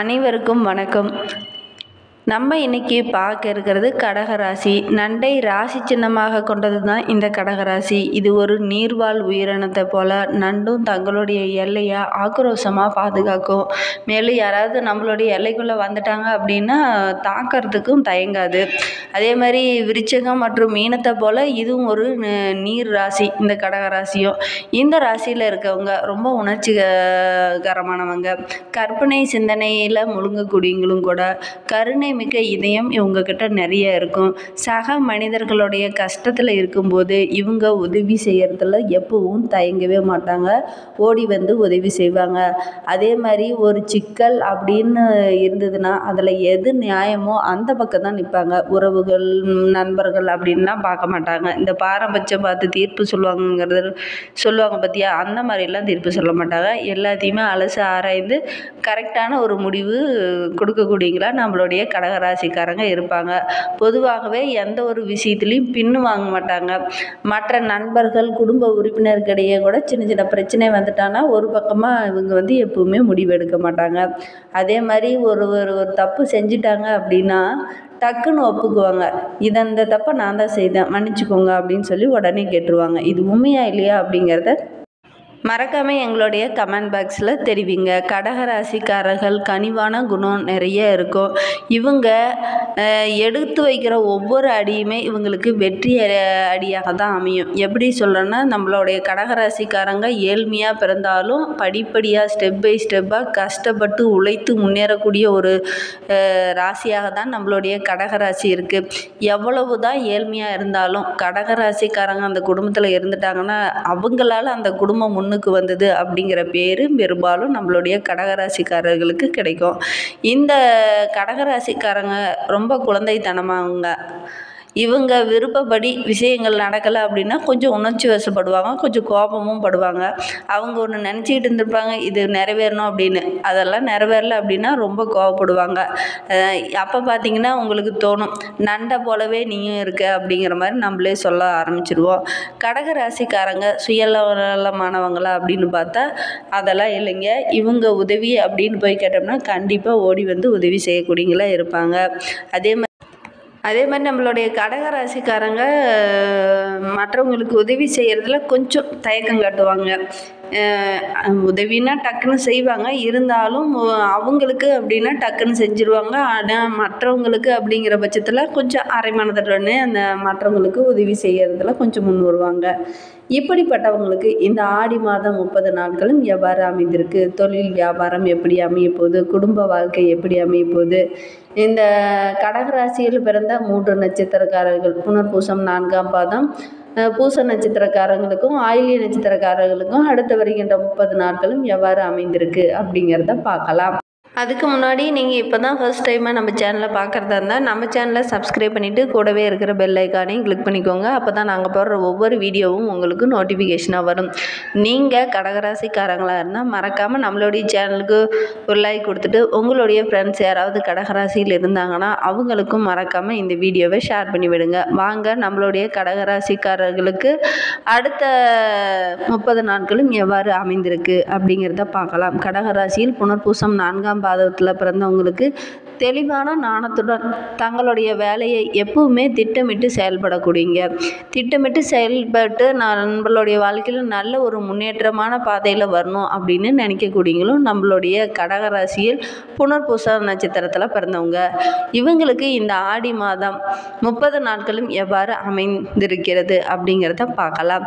அனைவருக்கும் வணக்கம். நம்ம இன்னைக்கு பார்க்க இருக்கிறது கடகராசி. நண்டை ராசி சின்னமாக கொண்டது தான் இந்த கடகராசி. இது ஒரு நீர்வாழ் உயிரினத்தை போல நண்டும் தங்களுடைய எல்லையை ஆக்ரோஷமாக பாதுகாக்கும். மேலும் யாராவது நம்மளுடைய எல்லைக்குள்ளே வந்துட்டாங்க அப்படின்னா தாக்கிறதுக்கும் தயங்காது. அதே மாதிரி விருச்சிகம் மற்றும் மீனத்தை போல இதுவும் ஒரு நீர் ராசி இந்த கடகராசியும். இந்த ராசியில் இருக்கவங்க ரொம்ப உணர்ச்சிகரமானவங்க. கற்பனை சிந்தனையில் முழுங்கக்கூடியவங்களும் கூட. கருணை மிக்க இதயம் இவங்கக்கிட்ட நிறைய இருக்கும். சக மனிதர்களுடைய கஷ்டத்தில் இருக்கும்போது இவங்க உதவி செய்கிறதுல எப்பவும் தயங்கவே மாட்டாங்க. ஓடி வந்து உதவி செய்வாங்க. அதே மாதிரி ஒரு சிக்கல் அப்படின்னு இருந்ததுன்னா அதில் எது நியாயமோ அந்த பக்கம் தான் நிற்பாங்க. உறவுகள் நண்பர்கள் அப்படின்லாம் பார்க்க மாட்டாங்க. இந்த பாரபட்சம் பார்த்து தீர்ப்பு சொல்லுவாங்க பார்த்தியா, அந்த மாதிரிலாம் தீர்ப்பு சொல்ல மாட்டாங்க. எல்லாத்தையுமே அலசி ஆராய்ந்து கரெக்டான ஒரு முடிவு கொடுக்கக்கூடியங்களா நம்மளுடைய கடகராசிக்காரங்க இருப்பாங்க. பொதுவாகவே எந்த ஒரு விஷயத்துலையும் பின்னு வாங்க மாட்டாங்க. மற்ற நண்பர்கள் குடும்ப உறுப்பினர்களிடையே கூட சின்ன சின்ன பிரச்சனை வந்துட்டானா ஒரு பக்கமாக இவங்க எப்பவுமே முடிவெடுக்க மாட்டாங்க. அதே மாதிரி ஒரு தப்பு செஞ்சிட்டாங்க அப்படின்னா டக்குன்னு ஒப்புக்குவாங்க. இந்த தப்பை நான் தான் செய்தேன், மன்னிச்சுக்கோங்க அப்படின்னு சொல்லி உடனே கேட்டுருவாங்க. இது உண்மையா இல்லையா அப்படிங்கிறத மறக்காமல் எங்களுடைய கமெண்ட் பாக்ஸில் தெரிவிங்க. கடகராசிக்காரர்கள் கனிவான குணம் நிறைய இருக்கும். இவங்க எடுத்து வைக்கிற ஒவ்வொரு அடியுமே இவங்களுக்கு வெற்றி அடியாக தான் அமையும். எப்படி சொல்கிறேன்னா, நம்மளுடைய கடகராசிக்காரங்க ஏழ்மையாக பிறந்தாலும் படிப்படியாக ஸ்டெப் பை ஸ்டெப்பாக கஷ்டப்பட்டு உழைத்து முன்னேறக்கூடிய ஒரு ராசியாக தான் நம்மளுடைய கடகராசி இருக்குது. எவ்வளவு தான் ஏழ்மையாக இருந்தாலும் கடகராசிக்காரங்க அந்த குடும்பத்தில் இருந்துட்டாங்கன்னா அவங்களால அந்த குடும்பம் முன்னுக்கு வந்தது அப்படிங்கிற பேர் பெரும்பாலும் நம்மளுடைய கடகராசிக்காரர்களுக்கு கிடைக்கும். இந்த கடகராசிக்காரங்க ரொம்ப குழந்தைத்தனமாங்க. இவங்க விருப்பப்படி விஷயங்கள் நடக்கலை அப்படின்னா கொஞ்சம் உணர்ச்சி வசப்படுவாங்க, கொஞ்சம் கோபமும் படுவாங்க. அவங்க ஒன்று நினச்சிக்கிட்டு இருந்திருப்பாங்க, இது நிறைவேறணும் அப்படின்னு. அதெல்லாம் நிறைவேறலை அப்படின்னா ரொம்ப கோபப்படுவாங்க. அப்போ பார்த்திங்கன்னா உங்களுக்கு தோணும், நண்டை போலவே நீயும் இருக்க அப்படிங்கிற மாதிரி நம்மளே சொல்ல ஆரம்பிச்சிடுவோம். கடகராசிக்காரங்க சுயநலமானவங்களா அப்படின்னு பார்த்தா அதெல்லாம் இல்லைங்க. இவங்க உதவி அப்படின்னு போய் கேட்டோம்னா கண்டிப்பாக ஓடி வந்து உதவி செய்யக்கூடியங்களா இருப்பாங்க. அதே மாதிரி நம்மளுடைய கடகராசிக்காரங்க மற்றவங்களுக்கு உதவி செய்கிறதுல கொஞ்சம் தயக்கம் காட்டுவாங்க. உதவினா டக்குன்னு செய்வாங்க, இருந்தாலும் அவங்களுக்கு அப்படின்னா டக்குன்னு செஞ்சுருவாங்க. ஆனால் மற்றவங்களுக்கு அப்படிங்கிற பட்சத்தில் கொஞ்சம் அரைமனதுடனே அந்த மற்றவங்களுக்கு உதவி செய்கிறதுல கொஞ்சம் முன் வருவாங்க. இப்படிப்பட்டவங்களுக்கு இந்த ஆடி மாதம் 30 நாட்களும் எவ்வாறு அமைந்திருக்கு, தொழில் வியாபாரம் எப்படி அமைய போகுது, குடும்ப வாழ்க்கை எப்படி அமைய போகுது, இந்த கடகராசியில் பிறந்த 3 நட்சத்திரக்காரர்கள் புனர்பூசம் 4ஆம் பாதம், பூச நட்சத்திரக்காரங்களுக்கும் ஆயில்ய நட்சத்திரக்காரர்களுக்கும் அடுத்து வருகின்ற 30 நாட்களும் எவ்வாறு அமைந்திருக்கு அப்படிங்கிறத பார்க்கலாம். அதுக்கு முன்னாடி நீங்கள் இப்போ தான் ஃபர்ஸ்ட் டைமாக நம்ம சேனலை பார்க்குறதா இருந்தால் நம்ம சேனலை சப்ஸ்கிரைப் பண்ணிவிட்டு கூடவே இருக்கிற பெல் ஐக்கானையும் கிளிக் பண்ணிக்கோங்க. அப்போ தான் நாங்கள் போடுற ஒவ்வொரு வீடியோவும் உங்களுக்கு நோட்டிஃபிகேஷனாக வரும். நீங்கள் கடகராசிக்காரங்களாக இருந்தால் மறக்காமல் நம்மளுடைய சேனலுக்கு ஒரு லைக் கொடுத்துட்டு உங்களுடைய ஃப்ரெண்ட்ஸ் யாராவது கடகராசியில் இருந்தாங்கன்னா அவங்களுக்கும் மறக்காமல் இந்த வீடியோவை ஷேர் பண்ணி விடுங்க. வாங்க நம்மளுடைய கடகராசிக்காரர்களுக்கு அடுத்த 30 நாட்களும் எவ்வாறு அமைந்திருக்கு அப்படிங்கிறத பார்க்கலாம். கடகராசியில் புனர்பூசம் 4ஆம் பாதத்தில் பிறந்தவங்களுக்கு தெளிவான ஞானத்துடன் தங்களுடைய வேலையை எப்பவுமே திட்டமிட்டு செயல்படக்கூடியங்க. திட்டமிட்டு செயல்பட்டு நம்மளுடைய வாழ்க்கையில் நல்ல ஒரு முன்னேற்றமான பாதையில் வரணும் அப்படின்னு நினைக்கக்கூடியங்களும் நம்மளுடைய கடகராசியில் புனர்பூச நட்சத்திரத்தில் பிறந்தவங்க. இவங்களுக்கு இந்த ஆடி மாதம் 30 நாட்களும் எவ்வாறு அமைந்திருக்கிறது அப்படிங்கிறத பார்க்கலாம்.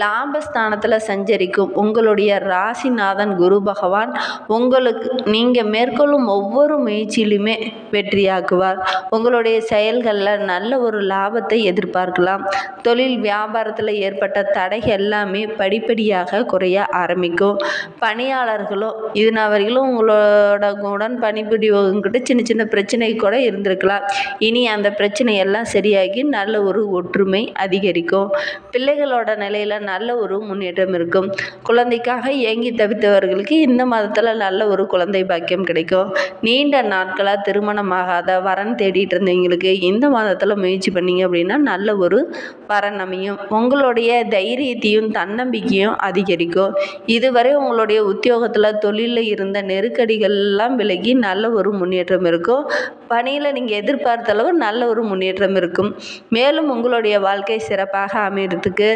லாபஸ்தானத்தில் சஞ்சரிக்கும் உங்களுடைய ராசிநாதன் குரு பகவான் உங்களுக்கு நீங்கள் மேற்கொள்ளும் ஒவ்வொரு முயற்சியிலுமே வெற்றியாக்குவார். உங்களுடைய செயல்களில் நல்ல ஒரு லாபத்தை எதிர்பார்க்கலாம். தொழில் வியாபாரத்தில் ஏற்பட்ட தடை எல்லாமே படிப்படியாக குறைய ஆரம்பிக்கும். பணியாளர்களும் இதனவர்களும் உங்களோட உடன் பணிபுரிவங்கிட்ட சின்ன சின்ன பிரச்சனை கூட இருந்திருக்கலாம். இனி அந்த பிரச்சனை எல்லாம் சரியாகி நல்ல ஒரு ஒற்றுமை அதிகரிக்கும். பிள்ளைகளோட நிலையில் நல்ல ஒரு முன்னேற்றம் இருக்கும். குழந்தைக்காக ஏங்கி தவித்தவர்களுக்கு இந்த மாதத்தில் நல்ல ஒரு குழந்தை பாக்கியம் கிடைக்கும். நீண்ட நாட்களாக திருமணமாகாத வரன் தேடிட்டு இருந்தவங்களுக்கு இந்த மாதத்தில் முயற்சி பண்ணீங்க அப்படின்னா நல்ல ஒரு வரன் அமையும். உங்களுடைய தைரியத்தையும் தன்னம்பிக்கையும் அதிகரிக்கும். இதுவரை உங்களுடைய உத்தியோகத்தில் தொழிலில் இருந்த நெருக்கடிகள் எல்லாம் விலகி நல்ல ஒரு முன்னேற்றம் இருக்கும். பணியில் நீங்கள் எதிர்பார்த்த அளவு நல்ல ஒரு முன்னேற்றம் இருக்கும். மேலும் உங்களுடைய வாழ்க்கை சிறப்பாக அமைகிறதுக்கு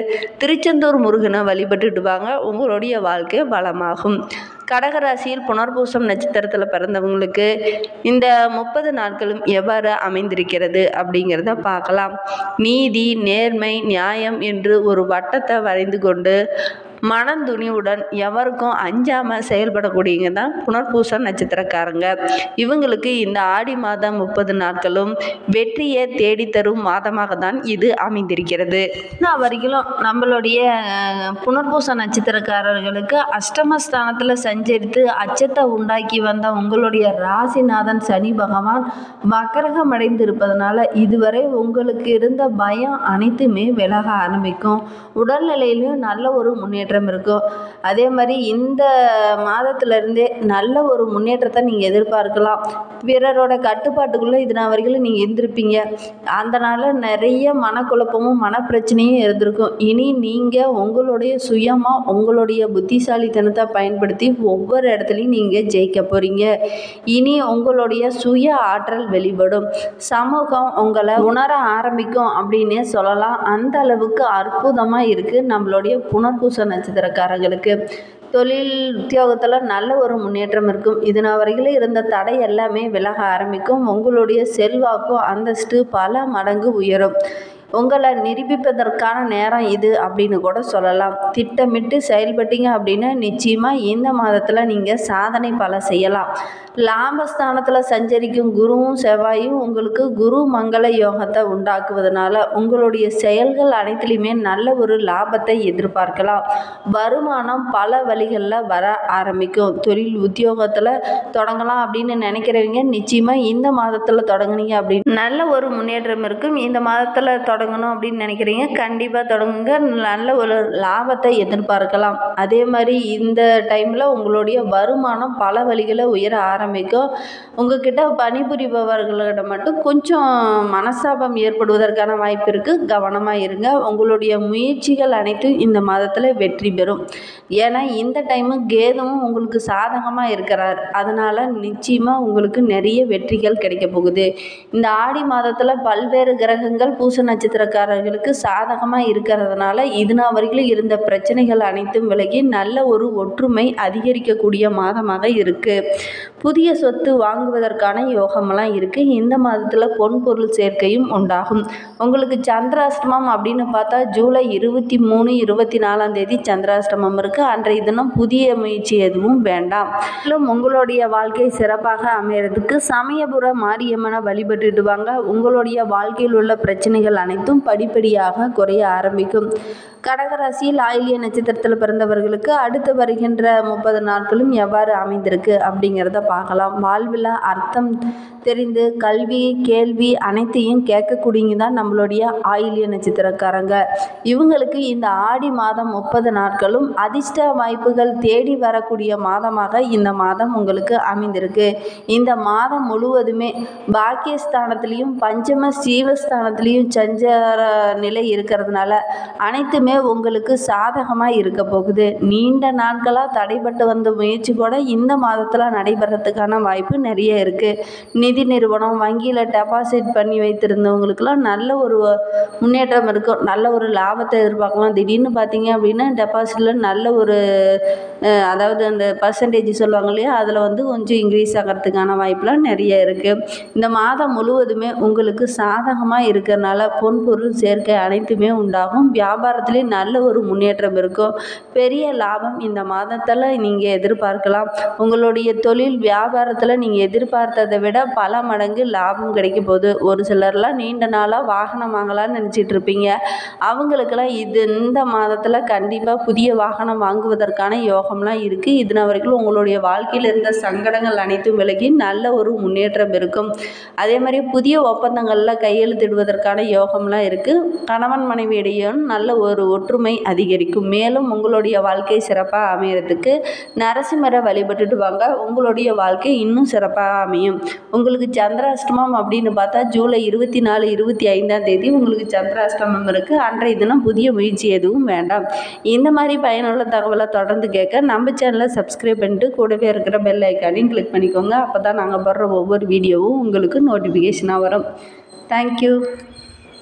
திருச்செந்தூர் முருகனை வழிபட்டுட்டு வாங்க. உங்களுடைய வாழ்க்கை வளமாகும். கடகராசியில் புனர்பூசம் நட்சத்திரத்தில் பிறந்தவங்களுக்கு இந்த 30 நாட்களும் எவ்வாறு அமைந்திருக்கிறது அப்படிங்கிறத பார்க்கலாம். நீதி, நேர்மை, நியாயம் என்று ஒரு வட்டத்தை வரைந்து கொண்டு மனந்துணிவுடன் எவருக்கும் அஞ்சாமல் செயல்படக்கூடியவங்க தான் புனர்பூச நட்சத்திரக்காரங்க. இவங்களுக்கு இந்த ஆடி மாதம் 30 நாட்களும் வெற்றியை தேடித்தரும் மாதமாக தான் இது அமைந்திருக்கிறது. வரைக்கும் நம்மளுடைய புனர்பூச நட்சத்திரக்காரர்களுக்கு அஷ்டமஸ்தானத்தில் சஞ்சரித்து அச்சத்தை உண்டாக்கி வந்த உங்களுடைய ராசிநாதன் சனி பகவான் வக்கரகம் அடைந்து இருப்பதனால இதுவரை உங்களுக்கு இருந்த பயம் அனைத்துமே விலக ஆரம்பிக்கும். உடல்நிலையிலும் நல்ல ஒரு முன்னேற்றம் இருக்கும். அதே மாதிரி இந்த மாதத்திலிருந்தே நல்ல ஒரு முன்னேற்றத்தை நீங்கள் எதிர்பார்க்கலாம். பிறரோட கட்டுப்பாட்டுக்குள்ளே இதனால் வரைக்கும் நீங்கள் இருந்திருப்பீங்க. அதனால் நிறைய மனக்குழப்பமும் மனப்பிரச்சனையும் இருந்திருக்கும். இனி நீங்கள் உங்களுடைய சுயமாக உங்களுடைய புத்திசாலித்தனத்தை பயன்படுத்தி ஒவ்வொரு இடத்துலையும் நீங்கள் ஜெயிக்க போகிறீங்க. இனி உங்களுடைய சுய ஆற்றல் வெளிப்படும். சமூகம் உங்களை உணர ஆரம்பிக்கும் அப்படின்னே சொல்லலாம். அந்த அளவுக்கு அற்புதமாக இருக்குது நம்மளுடைய புனர்பூச நட்சத்திரக்காரர்களுக்கு. தொழில் உத்தியோகத்தில் நல்ல ஒரு முன்னேற்றம் இருக்கும். இதனால் வரையில் இருந்த தடை எல்லாமே விலக ஆரம்பிக்கும். உங்களுடைய செல்வாக்கும் அந்தஸ்து பல மடங்கு உயரும். உங்களை நிரூபிப்பதற்கான நேரம் இது அப்படின்னு கூட சொல்லலாம். திட்டமிட்டு செயல்பட்டீங்க அப்படின்னா நிச்சயமாக இந்த மாதத்தில் நீங்கள் சாதனை பல செய்யலாம். லாபஸ்தானத்தில் சஞ்சரிக்கும் குருவும் செவ்வாயும் உங்களுக்கு குரு மங்கள யோகத்தை உண்டாக்குவதனால உங்களுடைய செயல்கள் அனைத்துலையுமே நல்ல ஒரு லாபத்தை எதிர்பார்க்கலாம். வருமானம் பல வழிகளில் வர ஆரம்பிக்கும். தொழில் உத்தியோகத்தில் தொடங்கலாம் அப்படின்னு நினைக்கிறவங்க நிச்சயமாக இந்த மாதத்தில் தொடங்குனீங்க அப்படின்னு நல்ல ஒரு முன்னேற்றம் இருக்கும். இந்த மாதத்தில் தொடங்கணும் அப்படின்னு நினைக்கிறீங்க, கண்டிப்பாக தொடங்குங்க. நல்ல ஒரு லாபத்தை எதிர்பார்க்கலாம். அதே மாதிரி இந்த டைமில் உங்களுடைய வருமானம் பல வழிகளை உயர ஆரம்பிக்கும். உங்ககிட்ட பணிபுரிபவர்களிட மட்டும் கொஞ்சம் மனஸ்தாபம் ஏற்படுவதற்கான வாய்ப்பு இருக்குது. கவனமாக இருங்க. உங்களுடைய முயற்சிகள் அனைத்தும் இந்த மாதத்தில் வெற்றி பெறும். ஏன்னா இந்த டைமு கேதுவும் உங்களுக்கு சாதகமாக இருக்கிறார். அதனால் நிச்சயமாக உங்களுக்கு நிறைய வெற்றிகள் கிடைக்க போகுது. இந்த ஆடி மாதத்தில் பல்வேறு கிரகங்கள் பூச நட்சத்திரக்காரர்களுக்கு சாதகமாக இருக்கிறதுனால இதுனா வரைக்கும் இருந்த பிரச்சனைகள் அனைத்தும் விலகி நல்ல ஒரு ஒற்றுமை அதிகரிக்கக்கூடிய மாதமாக இருக்குது. புதிய சொத்து வாங்குவதற்கான யோகமெல்லாம் இருக்குது. இந்த மாதத்தில் பொன் பொருள் சேர்க்கையும் உண்டாகும். உங்களுக்கு சந்திராஷ்டமம் அப்படின்னு பார்த்தா ஜூலை 23, 24 சந்திராஷ்டமம் இருக்குது. அன்றைய தினம் புதிய முயற்சி எதுவும் வேண்டாம். மேலும் உங்களுடைய வாழ்க்கை சிறப்பாக அமைகிறதுக்கு சமயபுர மாரியம்மனை வழிபட்டுட்டு வாங்க. உங்களுடைய வாழ்க்கையில் உள்ள பிரச்சனைகள் அனைத்தும் படிப்படியாக குறைய ஆரம்பிக்கும். கடகராசியில் ஆயில்ய நட்சத்திரத்தில் பிறந்தவர்களுக்கு அடுத்து வருகின்ற 30 நாட்களும் எவ்வாறு அமைந்திருக்கு அப்படிங்கிறத பார்க்கலாம். வாழ்வில் அர்த்தம் தெரிந்து கல்வி கேள்வி அனைத்தையும் கேட்கக்கூடியங்க தான் நம்மளுடைய ஆயில்ய நட்சத்திரக்காரங்க. இவங்களுக்கு இந்த ஆடி மாதம் 30 நாட்களும் அதிர்ஷ்ட வாய்ப்புகள் தேடி வரக்கூடிய மாதமாக இந்த மாதம் உங்களுக்கு அமைந்திருக்கு. இந்த மாதம் முழுவதுமே பாக்கியஸ்தானத்திலையும் பஞ்சம சீவஸ்தானத்திலையும் சஞ்சார நிலை இருக்கிறதுனால அனைத்துமே உங்களுக்கு சாதகமாக இருக்க போகுது. நீண்ட நாட்களாக தடைபட்டு வந்த முயற்சி கூட இந்த மாதத்தில் நடைபெறத்துக்கான வாய்ப்பு நிறைய இருக்குது. நிதி நிறுவனம் வங்கியில் டெபாசிட் பண்ணி வைத்திருந்தவங்களுக்கெல்லாம் நல்ல ஒரு முன்னேற்றம் இருக்கும். நல்ல ஒரு லாபத்தை எதிர்பார்க்கலாம். திடீர்னு பார்த்தீங்க அப்படின்னா டெபாசிட்டில் நல்ல ஒரு அதாவது அந்த பர்சன்டேஜ் சொல்லுவாங்க இல்லையா, அதில் கொஞ்சம் இன்க்ரீஸ் ஆகிறதுக்கான வாய்ப்புலாம் நிறைய இருக்குது. இந்த மாதம் முழுவதுமே உங்களுக்கு சாதகமாக இருக்கிறதுனால பொன் பொருள் சேர்க்கை அனைத்துமே உண்டாகும். வியாபாரத்திலே நல்ல ஒரு முன்னேற்றம் இருக்கும். பெரிய லாபம் இந்த மாதத்தில் நீங்கள் எதிர்பார்க்கலாம். உங்களுடைய தொழில் வியாபாரத்தில் நீங்கள் எதிர்பார்த்ததை விட பல மடங்கு லாபம் கிடைக்க போகுது. ஒரு சிலர்லாம் நீண்ட நாளாக வாகனம் வாங்கலாம்னு நினச்சிட்டு இருப்பீங்க. அவங்களுக்கெல்லாம் இந்த மாதத்தில் கண்டிப்பாக புதிய வாகனம் வாங்குவதற்கான யோகம்லாம் இருக்குது. இதனால் வரைக்கும் உங்களுடைய வாழ்க்கையில் இருந்த சங்கடங்கள் அனைத்தும் விலகி நல்ல ஒரு முன்னேற்றம் இருக்கும். அதே மாதிரி புதிய ஒப்பந்தங்களில் கையெழுத்திடுவதற்கான யோகம்லாம் இருக்குது. கணவன் மனைவியிடையே நல்ல ஒரு ஒற்றுமை அதிகரிக்கும். மேலும் உங்களுடைய வாழ்க்கை சிறப்பாக அமையறதுக்கு நரசிம்மரை வழிபட்டுட்டு வாங்க. உங்களுடைய வாழ்க்கை இன்னும் சிறப்பாக அமையும். உங்களுக்கு சந்திராஷ்டமம் அப்படின்னு பார்த்தா ஜூலை 24, 25ஆம் தேதி உங்களுக்கு சந்திராஷ்டமம் இருக்குது. அன்றைய தினம் புதிய முயற்சி எதுவும் வேண்டாம். இந்த மாதிரி பயனுள்ள தகவலை தொடர்ந்து கேட்க நம்ம சேனலை சப்ஸ்கிரைப் பண்ணிட்டு கூடவே இருக்கிற பெல் ஐக்கானையும் கிளிக் பண்ணிக்கோங்க. அப்போ தான் நாங்கள் போடுற ஒவ்வொரு வீடியோவும் உங்களுக்கு நோட்டிஃபிகேஷனாக வரும். தேங்க்யூ.